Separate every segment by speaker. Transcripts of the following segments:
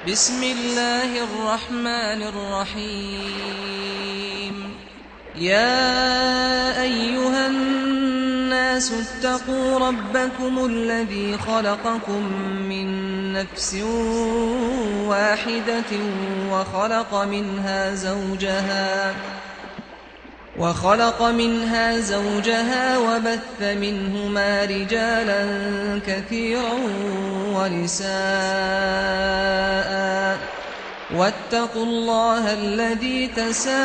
Speaker 1: بسم الله الرحمن الرحيم يا أيها الناس اتقوا ربكم الذي خلقكم من نفس واحدة وخلق منها زوجها وبث منهما رجالا كثيرا ونساء واتقوا الله الذي تساءلون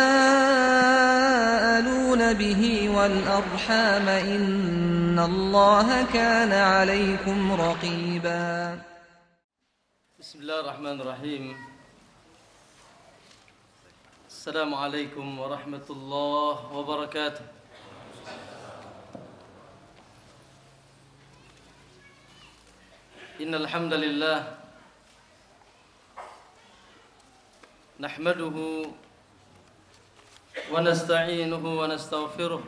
Speaker 1: به والأرحام إن الله كان عليكم رقيبا.
Speaker 2: بسم الله الرحمن الرحيم. السلام عليكم ورحمة الله وبركاته. إن الحمد لله نحمده ونستعينه ونستغفره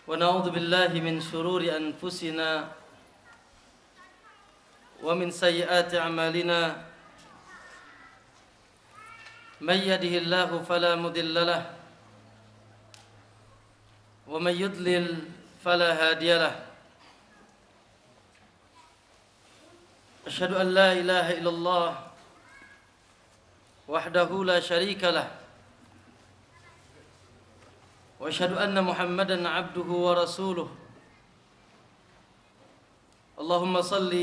Speaker 2: ونعوذ بالله من شرور أنفسنا ومن سيئات أعمالنا. من يهده الله فلا مضل له ومن يضلل فلا هادي له. أشهد أن لا إله إلا الله وحده لا شريك له وأشهد أن محمدا عبده ورسوله. اللهم صل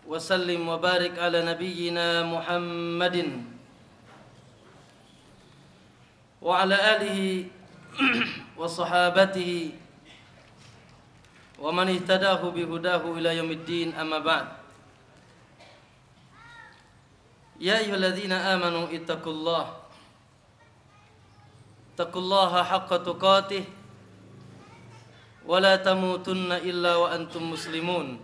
Speaker 2: وسلم وبارك على نبينا محمد وعلى آله وصحابته ومن اهتداه بهداه إلى يوم الدين. أما بعد. يا أيها الذين آمنوا اتقوا الله حق تقاته ولا تموتن إلا وأنتم مسلمون.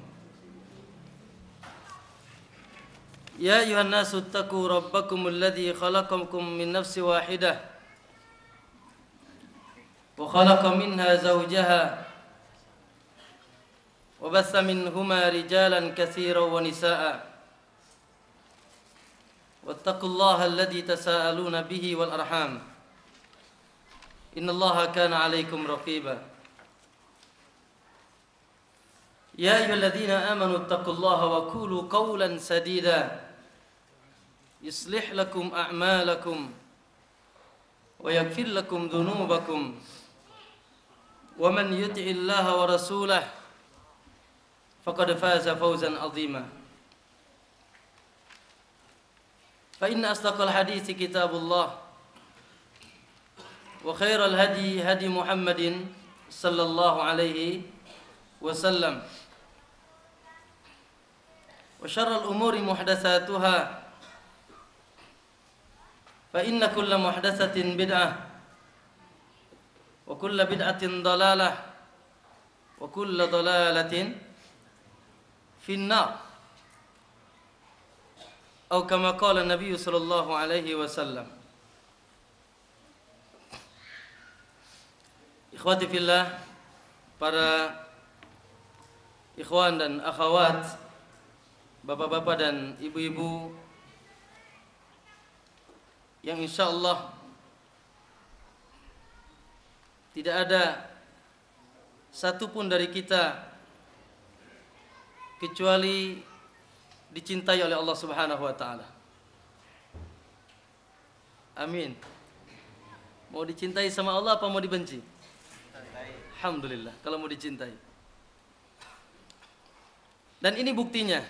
Speaker 2: يا أيها الناس اتقوا ربكم الذي خلقكم من نفس واحدة وخلق منها زوجها وبث منهما رجالا كثيرا ونساء واتقوا الله الذي تساءلون به والأرحام إن الله كان عليكم رقيبا. يا أيها الذين آمنوا اتقوا الله وقولوا قولا سديدا يصلح لكم أعمالكم ويغفر لكم ذنوبكم ومن يطع الله ورسوله فقد فاز فوزا عظيما. فإن أصدق الحديث كتاب الله وخير الهدي هدي محمد صلى الله عليه وسلم وشر الأمور محدثاتها فإن كل محدثة بدعة وكل بدعة ضلالة وكل ضلالة في النار أو كما قال النبي صلى الله عليه وسلم. Ikhwati fillah, para ikhwan dan akhwat, bapak-bapak dan ibu-ibu yang insyaallah tidak ada satupun dari kita kecuali dicintai oleh Allah Subhanahu wa taala. Amin. Mau dicintai sama Allah apa mau dibenci? Alhamdulillah kalau mau dicintai. Dan ini buktinya.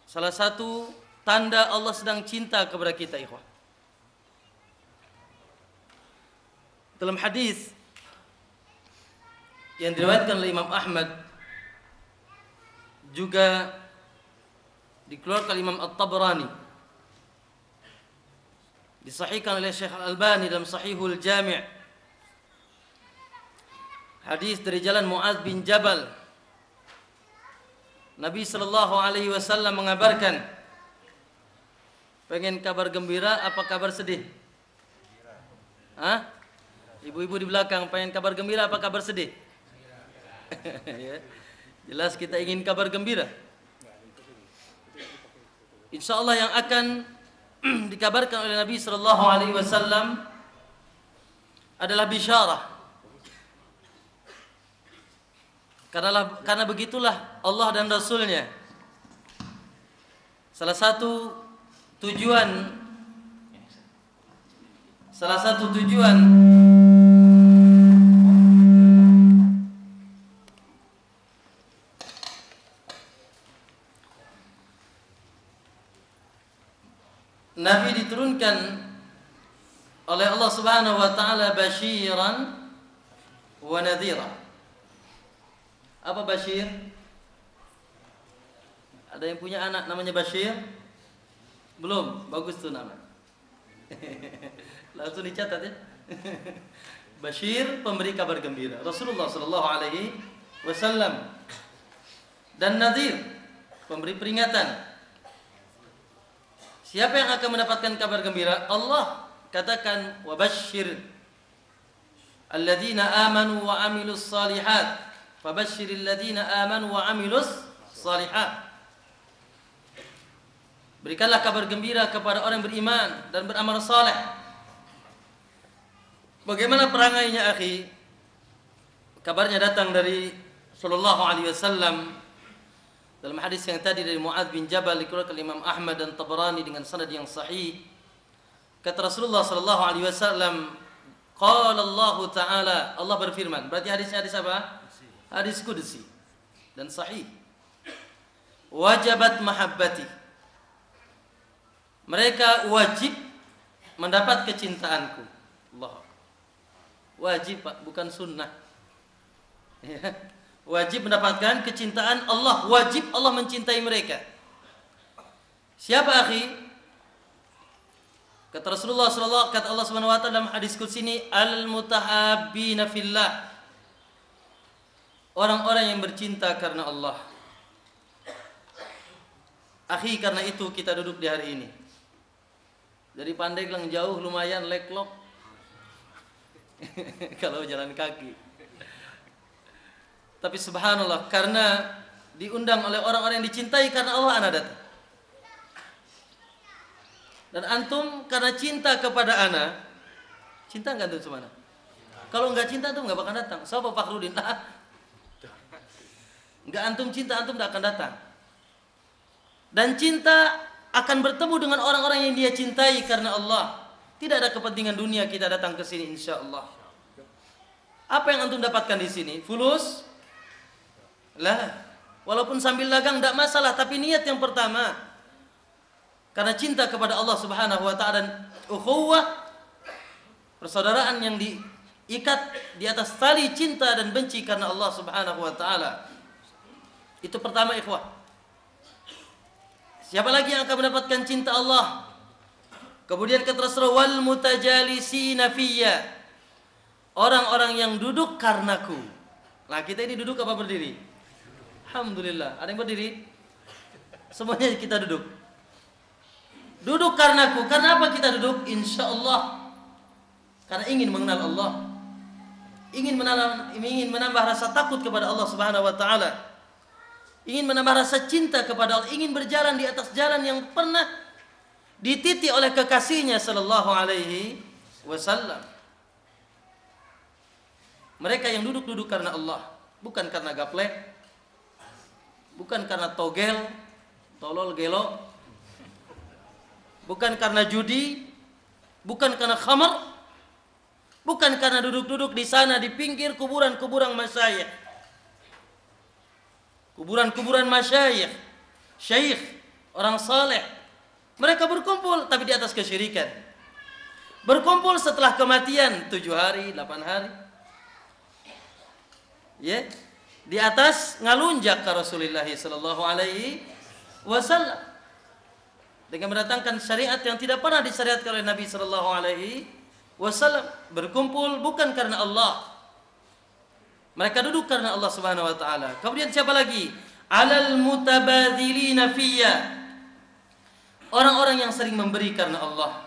Speaker 2: Salah satu tanda Allah sedang cinta kepada kita, ikhwah. Dalam hadis yang diriwayatkan oleh Imam Ahmad, juga dikeluarkan Imam At-Tabrani, disahihkan oleh Syekh Al-Albani dalam Sahihul Jami', hadis dari jalan Mu'adz bin Jabal. Nabi sallallahu alaihi wasallam mengabarkan, pengen kabar gembira apa kabar sedih? Hah? Ibu-ibu di belakang pengen kabar gembira apa kabar sedih? Ya. Jelas kita ingin kabar gembira. insyaallah yang akan dikabarkan oleh Nabi sallallahu alaihi wasallam adalah bisyarah. Karena begitulah Allah dan Rasulnya. Salah satu tujuan Nabi diturunkan oleh Allah Subhanahu wa taala basyiran wa nadhira. Apa basyir? Ada yang punya anak namanya Bashir? Belum, bagus tuh nama. Langsung dicatat ya. Bashir, pemberi kabar gembira. Rasulullah sallallahu alaihi wasallam. Dan nadhir, pemberi peringatan. Siapa yang akan mendapatkan kabar gembira? Allah katakan wa basyir alladzina amanu wa amilus salihat. Fabashshiril ladzina amanu wa amilus salihat. Berikanlah kabar gembira kepada orang yang beriman dan beramal saleh. Bagaimana perangainya, akhi? Kabarnya datang dari sallallahu alaihi wasallam dalam hadis yang tadi dari Muadz bin Jabal dikeluarkan oleh Imam Ahmad dan Tabarani dengan sanad yang sahih. Kata Rasulullah sallallahu alaihi wasallam, qala Allah taala, Allah berfirman. Berarti hadisnya hadis apa? Hadis qudsi dan sahih. Wajabat mahabbati. Mereka wajib mendapat kecintaanku. Allah. Wajib, Pak, bukan sunnah. Wajib mendapatkan kecintaan Allah, wajib Allah mencintai mereka. Siapa, akhi? Kata Rasulullah sallallahu, kata Allah Subhanahu wa taala dalam hadis qudsi ini, al-mutahabbina fillah. Orang-orang yang bercinta karena Allah. Akhi, karena itu kita duduk di hari ini. Dari Pandeglang jauh lumayan leklok. Kalau jalan kaki. Tapi subhanallah, karena diundang oleh orang-orang yang dicintai karena Allah, ana datang. Dan antum karena cinta kepada ana, cinta enggak antum semana? Kalau enggak cinta antum enggak bakal datang. Siapa Fakhrudin? Enggak antum cinta, antum enggak akan datang. Dan cinta akan bertemu dengan orang-orang yang dia cintai karena Allah. Tidak ada kepentingan dunia kita datang ke sini, insyaallah. Apa yang antum dapatkan di sini? Fulus? Lah, walaupun sambil dagang tidak masalah, tapi niat yang pertama karena cinta kepada Allah Subhanahu wa taala dan ukhuwah, persaudaraan yang diikat di atas tali cinta dan benci karena Allah Subhanahu wa taala. Itu pertama, ikhwah. Siapa lagi yang akan mendapatkan cinta Allah? Kemudian kata Rasulullah, wal mutajalisina fiyya. Orang-orang yang duduk karenaku. Nah, kita ini duduk apa berdiri? Alhamdulillah, ada yang berdiri? Semuanya kita duduk. Duduk karenaku. Karena apa kita duduk? Insyaallah karena ingin mengenal Allah. Ingin menambah rasa takut kepada Allah Subhanahu wa taala. Ingin menambah rasa cinta kepada Allah, ingin berjalan di atas jalan yang pernah dititi oleh kekasihnya sallallahu alaihi wasallam. Mereka yang duduk-duduk karena Allah, bukan karena gaplek, bukan karena togel, tolol gelo, bukan karena judi, bukan karena khamar, bukan karena duduk-duduk di sana di pinggir kuburan-kuburan masyayikh. Kuburan-kuburan masyayikh, syekh, orang saleh. Mereka berkumpul tapi di atas kesyirikan. Berkumpul setelah kematian 7 hari, 8 hari. Ya, di atas ngalunjak ke Rasulullah sallallahu alaihi wasallam dengan mendatangkan syariat yang tidak pernah disyariatkan oleh Nabi sallallahu alaihi wasallam. Berkumpul bukan karena Allah. Mereka duduk karena Allah Subhanahu wa taala. Kemudian siapa lagi? Alal mutabadzilina fiyya. Orang-orang yang sering memberi karena Allah.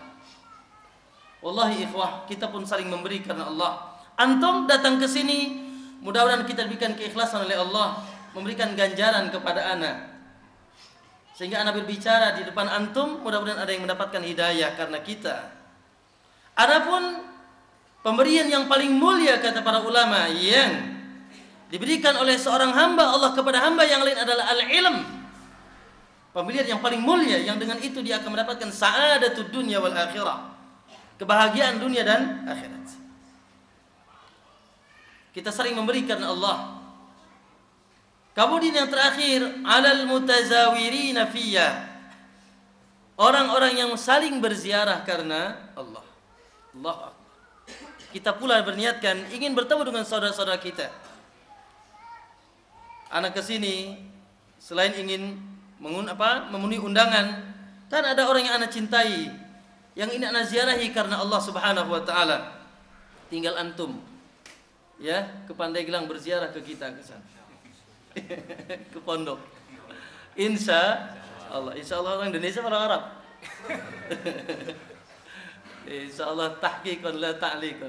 Speaker 2: Wallahi ikhwah, kita pun saling memberi karena Allah. Antum datang ke sini, mudah-mudahan kita diberikan keikhlasan oleh Allah, memberikan ganjaran kepada ana. Sehingga ana berbicara di depan antum, mudah-mudahan ada yang mendapatkan hidayah karena kita. Adapun pemberian yang paling mulia kata para ulama yang diberikan oleh seorang hamba Allah kepada hamba yang lain adalah al-ilm. Pemberian yang paling mulia yang dengan itu dia akan mendapatkan sa'adatud dunya wal akhirah. Kebahagiaan dunia dan akhirat. Kita sering memberi karena Allah. Kemudian yang terakhir, alal mutazawirina fiyya. Orang-orang yang saling berziarah karena Allah. Allah. Kita pula berniatkan ingin bertemu dengan saudara-saudara kita. Anak kesini selain ingin memenuhi undangan, kan ada orang yang anak cintai, yang ini anak ziarahi karena Allah Subhanahu wa taala. Tinggal antum ya ke Pandeglang berziarah ke kita ke sana. Ke pondok. Insya Allah orang Indonesia orang Arab. Insya Allah tahqiqan la ta'liqan.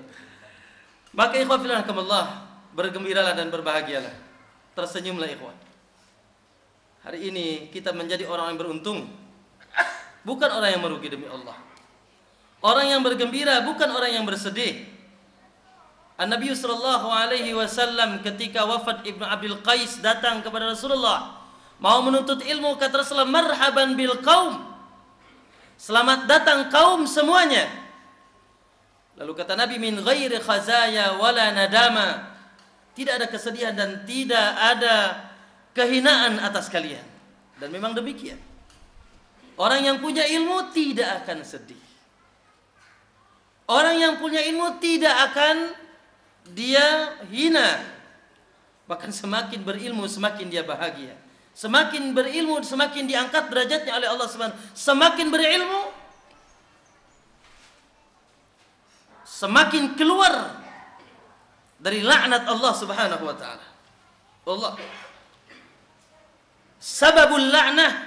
Speaker 2: Maka ikhwan fillah rahimakumullah, bergembiralah dan berbahagialah. Tersenyumlah ikhwan. Hari ini kita menjadi orang yang beruntung, bukan orang yang merugi demi Allah. Orang yang bergembira bukan orang yang bersedih. An-Nabi sallallahu alaihi wasallam ketika wafat Ibnu Abil Qais datang kepada Rasulullah mau menuntut ilmu, kata Rasulullah, marhaban bil qaum. Selamat datang kaum semuanya. Lalu kata Nabi, min ghairi khazaya wala nadama. Tidak ada kesedihan dan tidak ada kehinaan atas kalian. Dan memang demikian. Orang yang punya ilmu tidak akan sedih. Orang yang punya ilmu tidak akan dia hina. Bahkan semakin berilmu semakin dia bahagia. Semakin berilmu semakin diangkat derajatnya oleh Allah Subhanahu. Semakin berilmu semakin keluar dari laknat Allah Subhanahu wa taala. Allah. Sababul la'nah,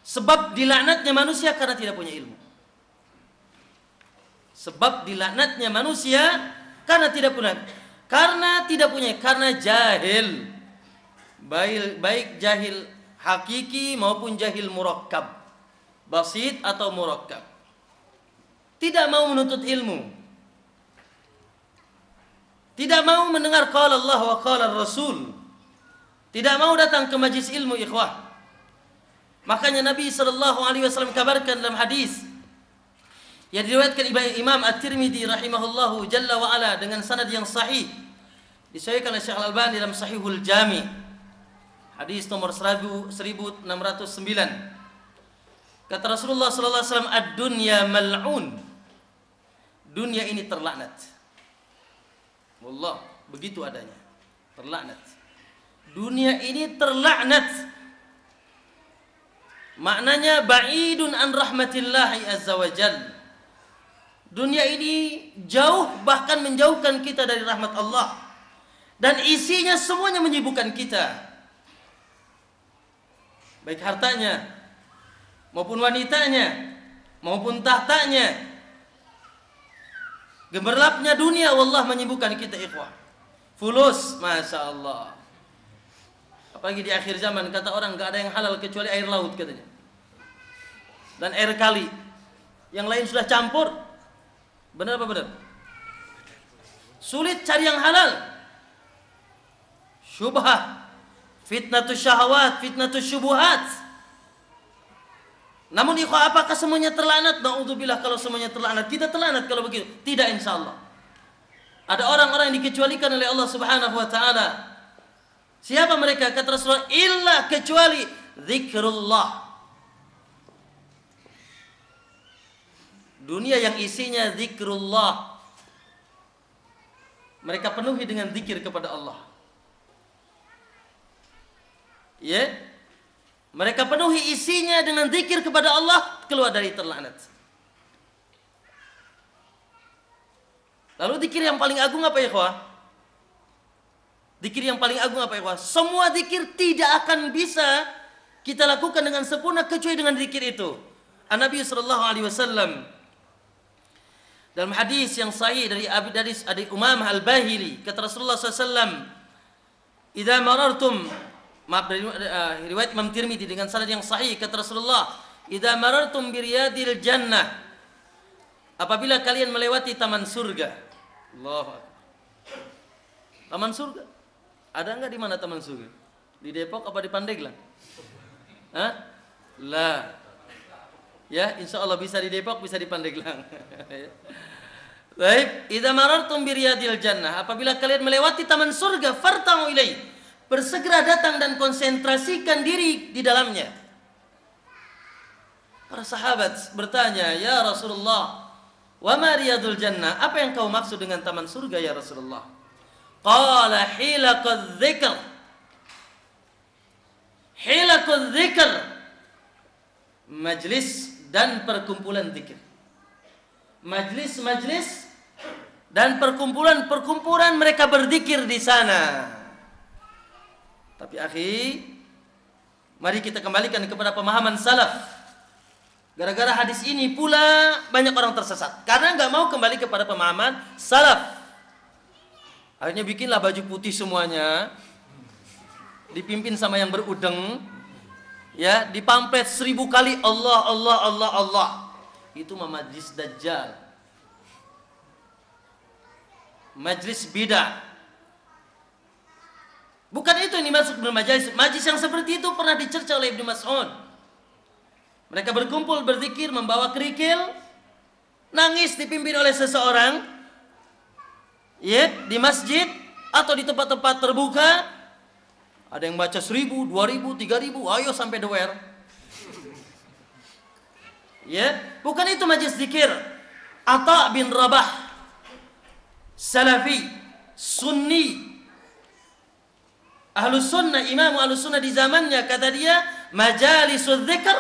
Speaker 2: sebab dilaknatnya manusia karena tidak punya ilmu. Sebab dilaknatnya manusia karena tidak punya, karena jahil. Baik jahil hakiki maupun jahil murakkab, basit atau murakkab. Tidak mau menuntut ilmu, tidak mau mendengar qala Allah wa qala Rasul, tidak mau datang ke majlis ilmu ikhwah. Makanya Nabi SAW kabarkan dalam hadis yang diriwayatkan Imam At-Tirmidzi rahimahullahu jalla wa ala dengan sanad yang sahih, disahihkan oleh Syekh Al-Albani dalam Sahihul Jami, hadis nomor 1609. Kata Rasulullah sallallahu alaihi wasallam, ad-dunya mal'un. Dunia ini terlaknat. Wallah, begitu adanya. Terlaknat. Dunia ini terlaknat. Maknanya ba'idun an rahmatillahi azza wa jalla. Dunia ini jauh, bahkan menjauhkan kita dari rahmat Allah. Dan isinya semuanya menyibukkan kita. Baik hartanya, maupun wanitanya, maupun tahtanya. Gemerlapnya dunia, wallah menyibukkan kita ikhwah. Fulus, Masya Allah. Apalagi di akhir zaman, kata orang gak ada yang halal kecuali air laut katanya. Dan air kali. Yang lain sudah campur. Benar apa benar? Sulit cari yang halal. Syubhah, fitnatus syahwat, fitnatus syubuhat. Namun ikhwah, apakah semuanya terlanat? Na'udzubillah kalau semuanya terlanat. Kita terlanat kalau begitu. Tidak, insyaallah. Ada orang-orang yang dikecualikan oleh Allah Subhanahu wa taala. Siapa mereka? Kata Rasulullah, illa kecuali zikrullah. Dunia yang isinya zikrullah. Mereka penuhi dengan zikir kepada Allah. Ya, mereka penuhi isinya dengan zikir kepada Allah, keluar dari terlaknat. Lalu zikir yang paling agung apa ya, ikhwah? Zikir yang paling agung apa ya, ikhwah? Semua zikir tidak akan bisa kita lakukan dengan sempurna kecuali dengan zikir itu. An-Nabi sallallahu alaihi wasallam dalam hadis yang sahih dari Abi Umamah Al-Bahili, kata Rasulullah sallallahu alaihi wasallam, "Idza marartum Maaf, dari riwayat Imam Tirmidzi dengan sanad yang sahih, kata Rasulullah, "Idza marartum biriyadil jannah." Apabila kalian melewati taman surga. Allahu Akbar. Taman surga. Ada enggak di mana taman surga? Di Depok apa di Pandeglang? Hah? Lah. Ya, insya Allah bisa di Depok, bisa di Pandeglang. Baik, idza marartum biriyadil jannah, apabila kalian melewati taman surga, farta'u ilai, bersegera datang dan konsentrasikan diri di dalamnya. Para sahabat bertanya, "Ya Rasulullah, wa ma riyadul jannah?" Apa yang kau maksud dengan taman surga ya Rasulullah? Qala hilaqadz dzikr. Hilaqadz dzikr. Majlis dan perkumpulan zikir. Majlis-majlis dan perkumpulan-perkumpulan mereka berzikir di sana. Tapi akhi, mari kita kembalikan kepada pemahaman salaf. Gara-gara hadis ini pula banyak orang tersesat karena nggak mau kembali kepada pemahaman salaf. Akhirnya bikinlah baju putih semuanya, dipimpin sama yang berudeng, ya, dipamflet 1000 kali Allah Allah Allah Allah. Itu majlis dajjal, majlis bidah. Bukan itu yang dimaksud bermajlis. Majlis yang seperti itu pernah dicerca oleh Ibnu Mas'ud. Mereka berkumpul berzikir, membawa kerikil, nangis dipimpin oleh seseorang, ya, di masjid atau di tempat-tempat terbuka. Ada yang baca 1000, 2000, 3000, ayo sampai dewer. Ya, bukan itu majlis zikir. Atha bin Rabah, Salafi, Sunni, Ahlus Sunnah, Imam Ahlus Sunnah di zamannya, kata dia, majalisul zikr,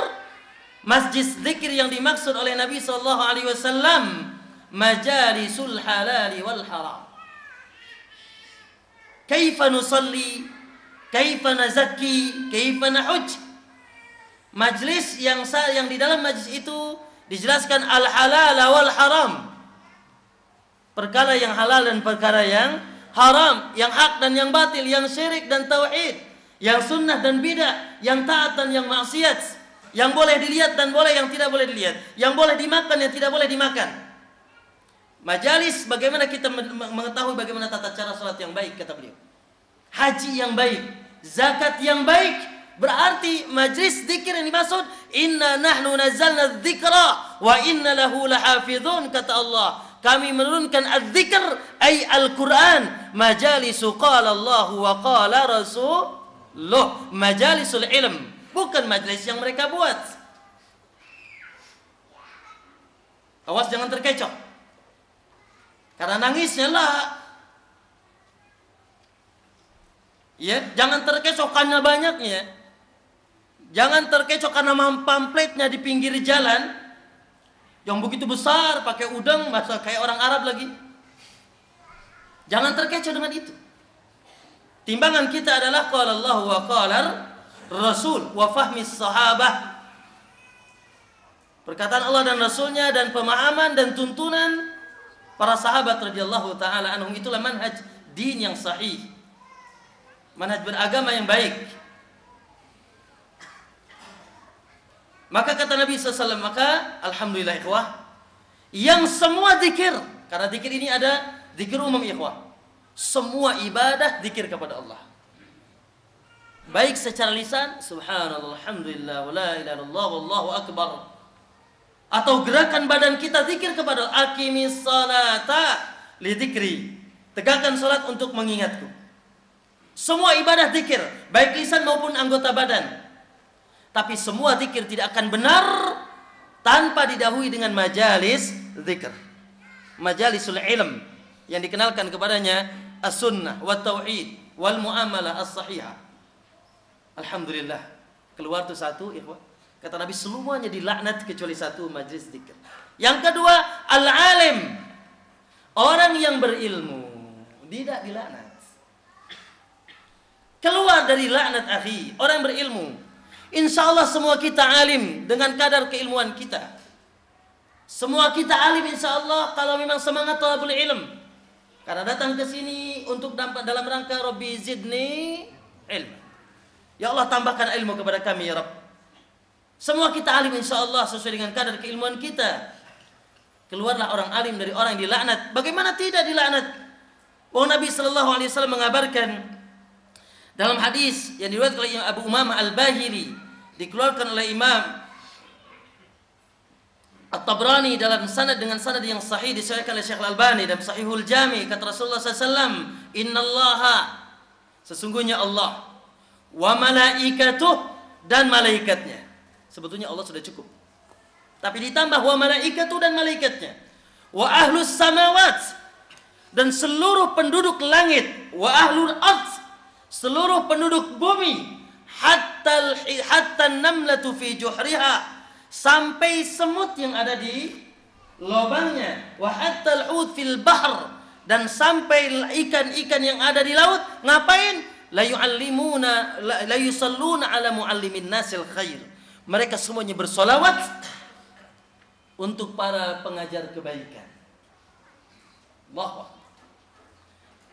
Speaker 2: masjid zikir yang dimaksud oleh Nabi sallallahu alaihi wasallam, majalisul halali wal haram. Kaifa nusalli, kaifa nazakki, kaifa nahuj. Majlis yang di dalam majlis itu dijelaskan al-halal wal haram. Perkara yang halal dan perkara yang haram, yang hak dan yang batil, yang syirik dan tauhid, yang sunnah dan bidah, yang taat dan yang maksiat, yang boleh dilihat dan boleh yang tidak boleh dilihat, yang boleh dimakan yang tidak boleh dimakan. Majalis bagaimana kita mengetahui bagaimana tata cara salat yang baik, kata beliau. Haji yang baik, zakat yang baik. Berarti majlis zikir yang dimaksud, inna nahnu nazzalna dzikra wa inna lahu lahafizun, kata Allah. Kami menurunkan az-zikr ay Al-Quran. Majalisu qala Allah wa qala Rasulullah. Majalisul ilm, bukan majlis yang mereka buat. Awas jangan terkecoh. Karena nangisnya lah. Ya, jangan terkecoh karena banyaknya. Jangan terkecoh karena pamfletnya di pinggir jalan yang begitu besar, pakai udang, bahasa kayak orang Arab lagi. Jangan terkecoh dengan itu. Timbangan kita adalah qala Allah wa qala Rasul wa fahmis sahabah. Perkataan Allah dan Rasulnya dan pemahaman dan tuntunan para sahabat radhiyallahu taala anhum, itulah manhaj din yang sahih. Manhaj beragama yang baik. Maka kata Nabi SAW, maka alhamdulillah ikhwah, yang semua zikir, karena zikir ini ada zikir umum ikhwah, semua ibadah zikir kepada Allah, baik secara lisan subhanallah, alhamdulillah, la ilaha illallah, wallahu akbar, atau gerakan badan kita zikir kepada Allah. Aqimis salata li dzikri, tegakkan salat untuk mengingatku. Semua ibadah zikir, baik lisan maupun anggota badan. Tapi semua zikir tidak akan benar tanpa didahului dengan majalis zikir. Majalisul ilm yang dikenalkan kepadanya as-sunnah wa tauhid wal muamalah as-sahihah. Alhamdulillah, keluar tuh satu ikhwah. Kata Nabi semuanya dilaknat kecuali satu, majlis zikir. Yang kedua, al-alim, orang yang berilmu, tidak dilaknat. Keluar dari laknat akhi, orang berilmu. Insya Allah semua kita alim dengan kadar keilmuan kita. Semua kita alim insya Allah kalau memang semangat talabul ilm. Karena datang ke sini untuk dalam rangka Rabbi zidni ilm. Ya Allah, tambahkan ilmu kepada kami ya Rabb. Semua kita alim insyaallah sesuai dengan kadar keilmuan kita. Keluarlah orang alim dari orang yang dilaknat. Bagaimana tidak dilaknat? Nabi sallallahu alaihi wasallam mengabarkan dalam hadis yang diriwayatkan oleh Abu Umamah Al-Bahili, dikeluarkan oleh Imam At-Tabrani dalam sanad dengan sanad yang sahih, disahihkan oleh Syekh Al-Albani dalam Sahihul Jami, kata Rasulullah SAW, innallaha, sesungguhnya Allah, wa malaikatuh, dan malaikatnya. Sebetulnya Allah sudah cukup, tapi ditambah wa malaikatuh dan malaikatnya, wa ahlus samawat, dan seluruh penduduk langit, wa ahlul ardh, seluruh penduduk bumi, hatta namlatu fi juhriha, sampai semut yang ada di lubangnya, wa hatta al-hut fil bahr, dan sampai ikan-ikan yang ada di laut. Ngapain? La yu'allimuna la yusalluna ala muallimin nasil khair. Mereka semuanya bersolawat untuk para pengajar kebaikan.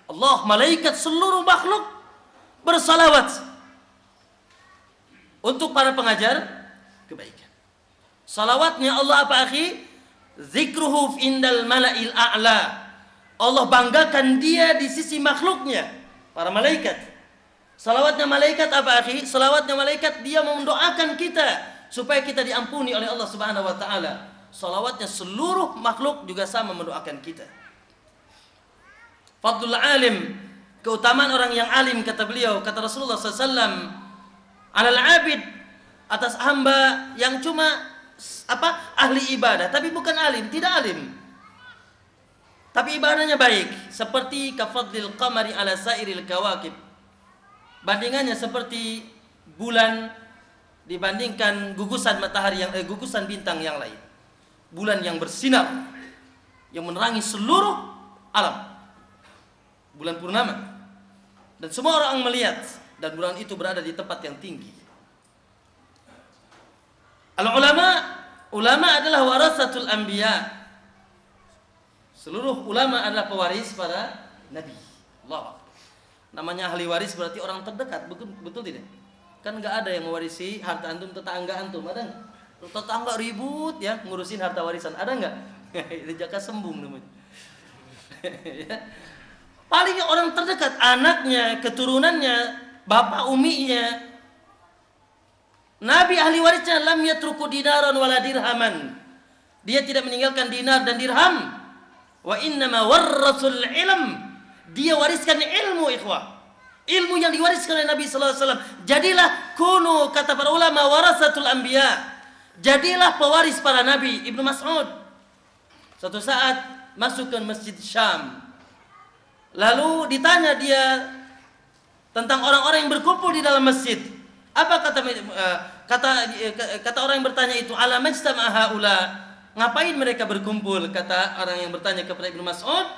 Speaker 2: Allah, malaikat, seluruh makhluk bersalawat untuk para pengajar kebaikan. Salawatnya Allah apa akhi? Zikruhu indal mala'il a'la. Allah banggakan dia di sisi makhluknya, para malaikat. Salawatnya malaikat apa akhi? Salawatnya malaikat dia mendoakan kita supaya kita diampuni oleh Allah Subhanahu wa taala. Salawatnya seluruh makhluk juga sama mendoakan kita. Fadlul alim, keutamaan orang yang alim, kata beliau, kata Rasulullah SAW, alal abid, atas hamba yang cuma ahli ibadah, tapi bukan alim, tidak alim, tapi ibadahnya baik, seperti kafadlil qamari ala sairil kawakib, bandingannya seperti bulan dibandingkan gugusan matahari yang gugusan bintang yang lain. Bulan yang bersinar, yang menerangi seluruh alam, bulan purnama, dan semua orang melihat, dan bulan itu berada di tempat yang tinggi. Ulama adalah warasatul anbiya. Seluruh ulama adalah pewaris para nabi. Allah. Namanya ahli waris berarti orang terdekat, betul tidak? Kan nggak ada yang mewarisi harta antum, tetangga antum, ada nggak? Tetangga ribut ya ngurusin harta warisan, ada nggak? Itu jaka sembung namanya. Ya. Paling orang terdekat, anaknya, keturunannya, bapak uminya. Nabi ahli warisnya lam yatruku dinaran wala dirhaman. Dia tidak meninggalkan dinar dan dirham. Wa innama warrasul ilm. Dia wariskan ilmu, ikhwah. Ilmu yang diwariskan oleh Nabi sallallahu alaihi wasallam. Jadilah kunu, kata para ulama, warasatul anbiya. Jadilah pewaris para nabi. Ibnu Mas'ud suatu saat masuk ke Masjid Syam. Lalu ditanya dia tentang orang-orang yang berkumpul di dalam masjid. Apa kata orang yang bertanya itu? Ala majtama haula. Ngapain mereka berkumpul? Kata orang yang bertanya kepada Ibnu Mas'ud.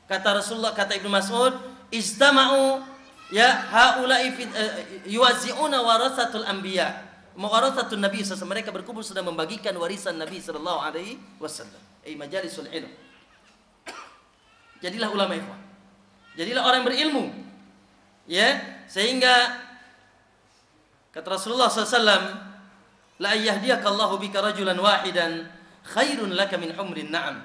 Speaker 2: Kata Rasulullah, kata Ibnu Mas'ud, istama'u ya haula'i yuwazi'una warasatul anbiya. Warathatun Nabi sallallahu, mereka berkumpul sedang membagikan warisan Nabi sallallahu alaihi wasallam. Majalisul ilm. Jadilah ulama ikhwan. Jadilah orang berilmu. Ya, sehingga kata Rasulullah SAW, la yahdiyakallahu bika rajulan wahidan khairun laka min humrin na'am.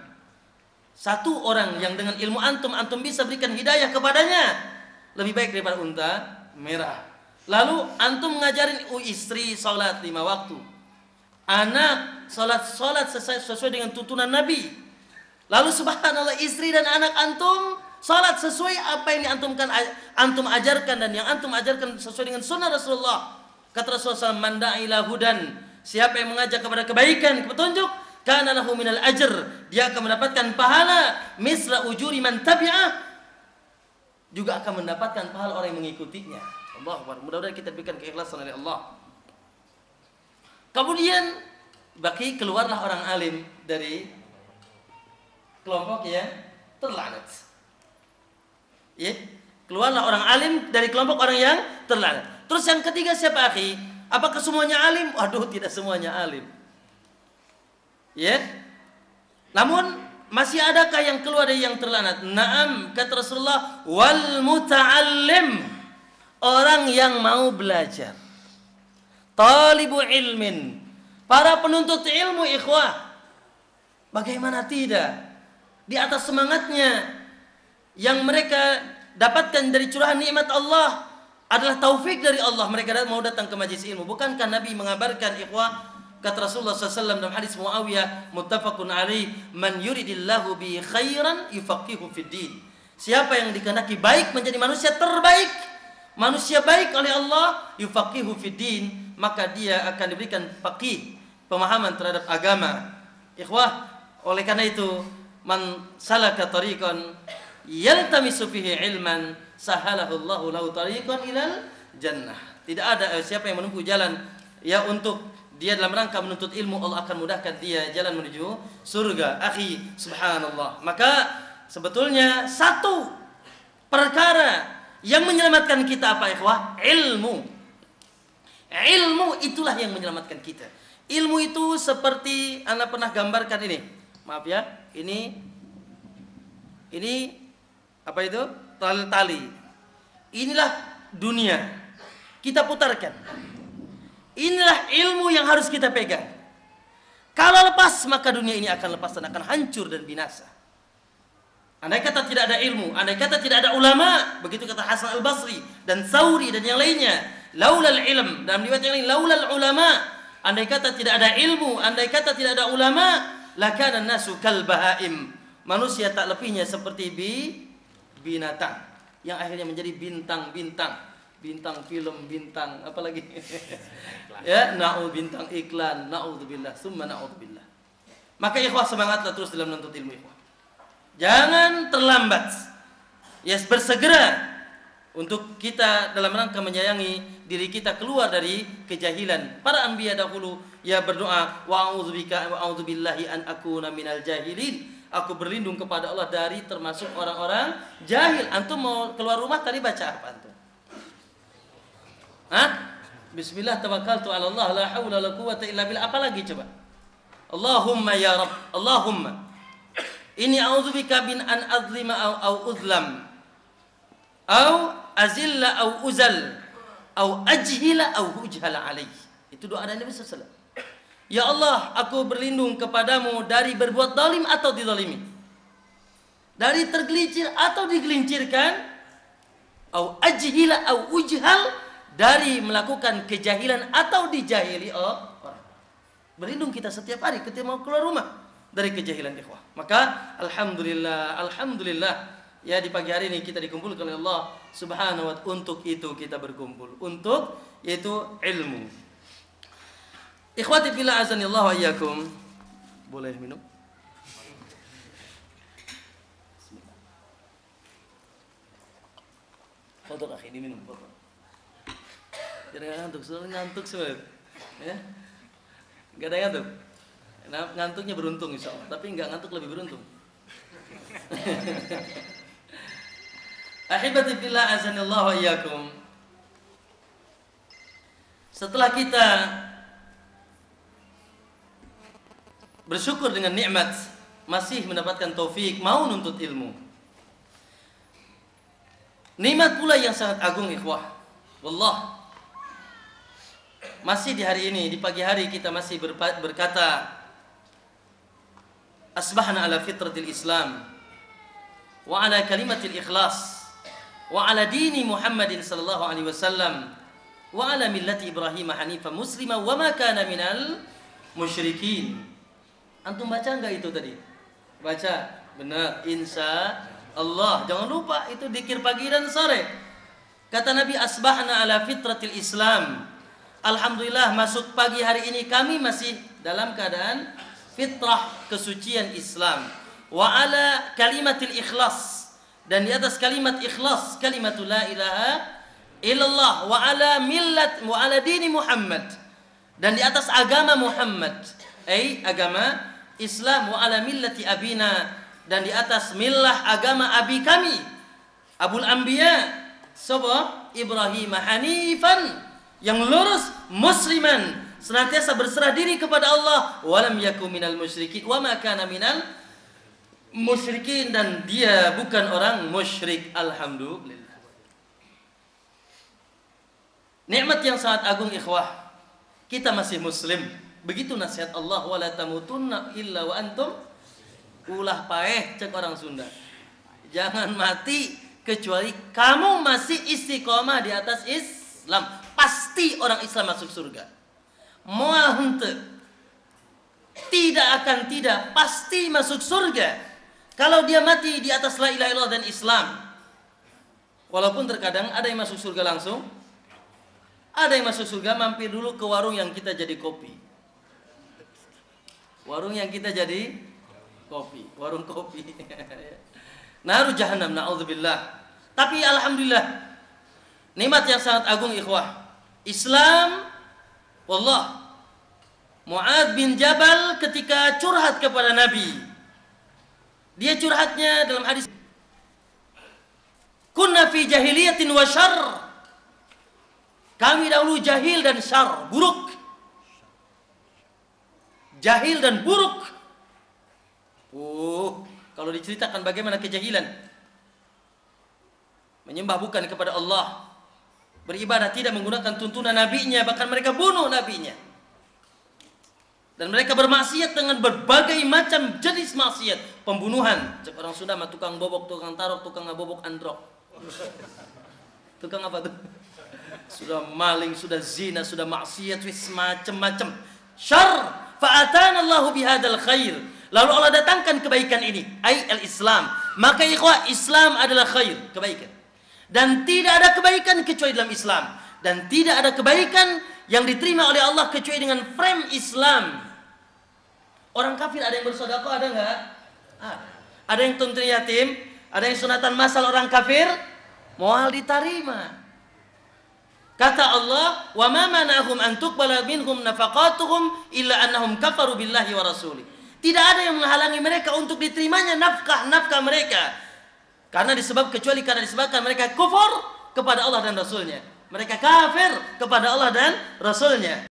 Speaker 2: Satu orang yang dengan ilmu antum bisa berikan hidayah kepadanya, lebih baik daripada unta merah. Lalu antum ngajarin istri salat 5 waktu, anak salat sesuai dengan tuntunan Nabi. Lalu subhanallah, istri dan anak antum salat sesuai apa yang antum ajarkan, dan yang antum ajarkan sesuai dengan sunnah Rasulullah. Kata Rasulullah SAW, man da'ila hudan, siapa yang mengajak kepada kebaikan, petunjuk, kana lahu minal ajr, dia akan mendapatkan pahala misla ujuri man tabi'ah, juga akan mendapatkan pahala orang yang mengikutinya. Allahu Akbar. Mudah-mudahan kita diberikan keikhlasan oleh Allah. Kemudian keluarlah orang alim dari kelompok yang terlaknat. Ya, keluarlah orang alim dari kelompok orang yang terlaknat. Terus yang ketiga siapa akhi? Apakah semuanya alim? Waduh, tidak semuanya alim. Ya. Namun masih adakah yang keluar dari yang terlaknat? Naam, kata Rasulullah, wal muta'allim, orang yang mau belajar. talibu ilmin, para penuntut ilmu ikhwah. Bagaimana tidak? Di atas semangatnya yang mereka dapatkan dari curahan nikmat Allah adalah taufik dari Allah, mereka mau datang ke majlis ilmu. Bukankah Nabi mengabarkan ikhwah, kata Rasulullah SAW dalam hadis Muawiyah muttafaqun alaih, man yuridillahu bi khairan yufaqihu fid din. Siapa yang dikehendaki baik menjadi manusia terbaik, manusia baik oleh Allah, yufaqihu fid din, maka dia akan diberikan faqih, pemahaman terhadap agama. Ikhwah, oleh karena itu, man salaka tariqan yaltamisu fihi ilman sahalahu Allahu lahu tariqan ilal jannah. Tidak ada siapa yang menempuh jalan ya untuk dia dalam rangka menuntut ilmu, Allah akan mudahkan dia jalan menuju surga. Akhi, subhanallah. Maka sebetulnya satu perkara yang menyelamatkan kita apa ikhwah? Ilmu. Ilmu itulah yang menyelamatkan kita. Ilmu itu seperti anak pernah gambarkan ini. Maaf ya, ini apa itu? Tali. Inilah dunia. Kita putarkan. Inilah ilmu yang harus kita pegang. Kalau lepas, maka dunia ini akan lepas dan akan hancur dan binasa. Andai kata tidak ada ilmu, andai kata tidak ada ulama, begitu kata Hasan al-Basri dan Tsauri dan yang lainnya, laulal ilm, dalam riwayat yang lain laulal ulama, andai kata tidak ada ilmu, andai kata tidak ada ulama, lakana nasu kal bahaim, manusia tak lebihnya seperti binatang yang akhirnya menjadi bintang-bintang. Bintang film, bintang apalagi ya, bintang iklan, naudzubillah, summa naudzubillah. Maka ikhwah, semangatlah terus dalam menuntut ilmu ikhwah. Jangan terlambat. Ya, bersegera untuk kita dalam rangka menyayangi diri kita keluar dari kejahilan. Para anbiya dahulu ya berdoa, wa a'udzubika wa a'udzubillahi an akuna minal jahilin. Aku berlindung kepada Allah dari termasuk orang-orang jahil. Antum mau keluar rumah tadi baca apa antum? Bismillah tawakkaltu ala Allah la haula la quwwata illa billah. Apalagi coba? Allahumma ya Rabb, Allahumma inni a'udzubika min an azlima au uzlam au azilla au uzal au ajhila au ujhala alaih. Itu doa Nabi sallallahu alaihi wasallam. Ya Allah, aku berlindung kepadamu dari berbuat zalim atau dizalimi, dari tergelincir atau digelincirkan, au ajhila au ujhal, dari melakukan kejahilan atau dijahili orang. Berlindung kita setiap hari ketika mau keluar rumah dari kejahilan ikhwah. Maka alhamdulillah ya, di pagi hari ini kita dikumpulkan oleh Allah Subhanahu wa ta'ala. Untuk itu kita berkumpul, untuk yaitu ilmu. Ikhwati fillah azanillahu wa iyyakum. Boleh minum? Bismillah. Fadhal akhi, diminum fadhal. Jangan ngantuk, soalnya ngantuk sebenarnya. Ya. Enggak ada ngantuk. Ngantuknya beruntung insyaallah, tapi enggak ngantuk lebih beruntung. Ahibati fillah azanillahu wa iyyakum. Setelah kita bersyukur dengan nikmat masih mendapatkan taufik mau nuntut ilmu, nikmat pula yang sangat agung ikhwah. Wallah, masih di hari ini, di pagi hari kita masih berkata asbahna ala fitratil Islam wa ala kalimatil ikhlas wa ala dini Muhammadin sallallahu alaihi wasallam wa ala millati Ibrahim hanifan muslima wa ma kana minal musyrikin. Antum baca enggak itu tadi? Baca, benar, insya Allah. Jangan lupa itu dzikir pagi dan sore. Kata Nabi, asbahna ala fitratil Islam. Alhamdulillah, masuk pagi hari ini kami masih dalam keadaan fitrah kesucian Islam. Wa ala kalimatil ikhlas, dan di atas kalimat ikhlas, kalimatul la ilaha illallah, wa ala millat wa ala dini Muhammad, dan di atas agama Muhammad, agama Islam, wa ala millati abina, dan di atas millah agama abi kami Abul Anbiya Sobo Ibrahim hanifan, yang lurus, musliman, senantiasa berserah diri kepada Allah, walam yakum minal musyrikin wa ma kana minal musyrikin, dan dia bukan orang musyrik. Alhamdulillah. Nikmat yang sangat agung ikhwah. kita masih muslim. Begitu nasihat Allah, wala tamutunna illa wa antum, ulah paeh cek orang Sunda. Jangan mati kecuali kamu masih istiqomah di atas Islam. Pasti orang Islam masuk surga. Moal hente. Tidak akan tidak, pasti masuk surga. Kalau dia mati di atas la ilaha illallah dan Islam. Walaupun terkadang ada yang masuk surga langsung, ada yang masuk surga mampir dulu ke warung yang kita jadi kopi. Warung yang kita jadi kopi, warung kopi. Naru jahannam, na'udzubillah. Tapi alhamdulillah, nikmat yang sangat agung ikhwah. Islam, wallah, Mu'adz bin Jabal ketika curhat kepada Nabi, dia curhatnya dalam hadis, kunna fi jahiliyatin wa syarr. Kami dahulu jahil dan syarr, buruk. Jahil dan buruk. Kalau diceritakan bagaimana kejahilan. Menyembah bukan kepada Allah. Beribadah tidak menggunakan tuntunan nabinya, bahkan mereka bunuh nabinya. Dan mereka bermaksiat dengan berbagai macam jenis maksiat. Pembunuhan. Cek orang Sunda mah tukang bobok, tukang tarok, tukang ngabobok androk. Tukang apa tuh? Sudah maling, sudah zina, sudah maksiat, wis macam-macam. Syarr, fa'atana Allahu bihadzal khair. Lalu Allah datangkan kebaikan ini, ai al-Islam. Maka ikhwah, Islam adalah khair, kebaikan. Dan tidak ada kebaikan kecuali dalam Islam. Dan tidak ada kebaikan yang diterima oleh Allah kecuali dengan frame Islam. Orang kafir ada yang bersedekah, ada enggak? Ada yang tuntun yatim, ada yang sunatan masal orang kafir, moal diterima. Kata Allah, "Wa ma manahum an tuqbala minhum nafaqatuhum illa annahum kafaru billahi wa rasulih." Tidak ada yang menghalangi mereka untuk diterimanya nafkah mereka. Karena disebabkan mereka kufur kepada Allah dan Rasulnya. Mereka kafir kepada Allah dan Rasulnya.